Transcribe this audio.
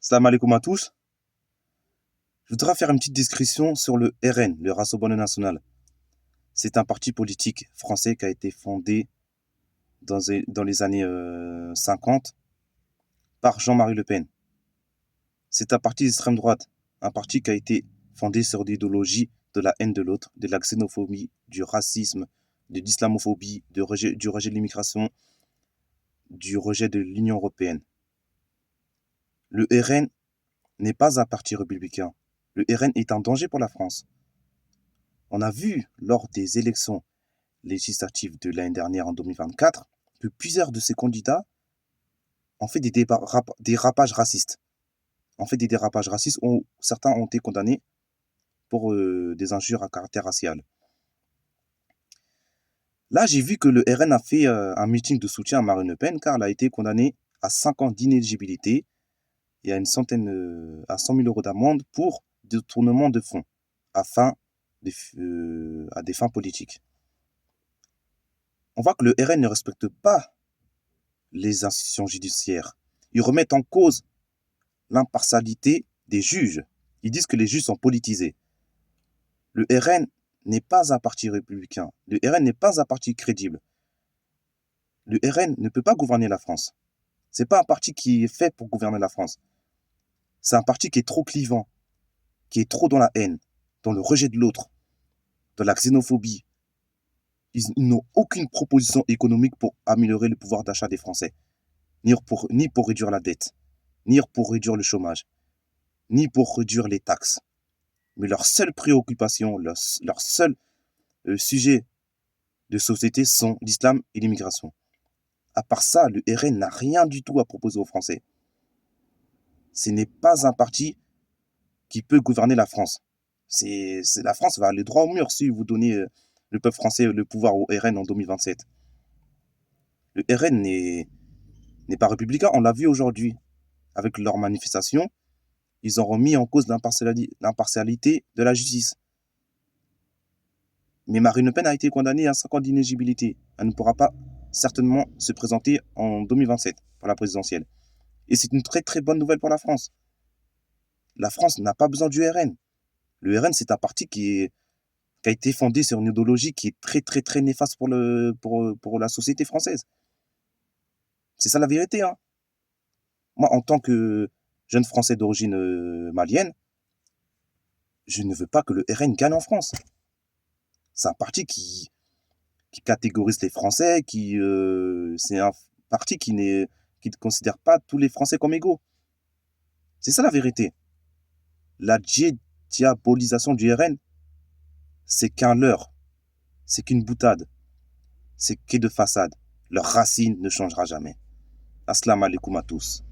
Salam alaikum à tous. Je voudrais faire une petite description sur le RN, le Rassemblement National. C'est un parti politique français qui a été fondé dans les années 50 par Jean-Marie Le Pen. C'est un parti d'extrême droite, un parti qui a été fondé sur l'idéologie de la haine de l'autre, de la xénophobie, du racisme, de l'islamophobie, du rejet de l'immigration, du rejet de l'Union européenne. Le RN n'est pas un parti républicain. Le RN est un danger pour la France. On a vu lors des élections législatives de l'année dernière en 2024 que plusieurs de ces candidats ont fait des dérapages racistes. Où certains ont été condamnés pour des injures à caractère racial. Là, j'ai vu que le RN a fait un meeting de soutien à Marine Le Pen car elle a été condamnée à 5 ans d'inéligibilité et à 100 000 euros d'amende pour détournement de fonds à des fins politiques. On voit que le RN ne respecte pas les institutions judiciaires. Ils remettent en cause l'impartialité des juges. Ils disent que les juges sont politisés. Le RN n'est pas un parti républicain. Le RN n'est pas un parti crédible. Le RN ne peut pas gouverner la France. C'est pas un parti qui est fait pour gouverner la France. C'est un parti qui est trop clivant, qui est trop dans la haine, dans le rejet de l'autre, dans la xénophobie. Ils n'ont aucune proposition économique pour améliorer le pouvoir d'achat des Français, ni pour réduire la dette, ni pour réduire le chômage, ni pour réduire les taxes. Mais leur seule préoccupation, leur seul sujet de société sont l'islam et l'immigration. À part ça, le RN n'a rien du tout à proposer aux Français. Ce n'est pas un parti qui peut gouverner la France. La France va aller droit au mur si vous donnez le peuple français le pouvoir au RN en 2027. Le RN n'est pas républicain, on l'a vu aujourd'hui. Avec leurs manifestations, ils ont remis en cause l'impartialité de la justice. Mais Marine Le Pen a été condamnée à 5 ans d'inéligibilité. Elle ne pourra pas certainement se présenter en 2027 pour la présidentielle. Et c'est une très très bonne nouvelle pour la France. La France n'a pas besoin du RN. Le RN, c'est un parti qui a été fondé sur une idéologie qui est très très très néfaste pour la société française. C'est ça la vérité. Hein. Moi, en tant que jeune Français d'origine malienne, je ne veux pas que le RN gagne en France. C'est un parti qui catégorise les Français, c'est un parti qui ne considère pas tous les Français comme égaux. C'est ça la vérité. La diabolisation du RN, c'est qu'un leurre, c'est qu'une boutade, c'est qu'est de façade. Leur racine ne changera jamais. Assalamu alaikum à tous.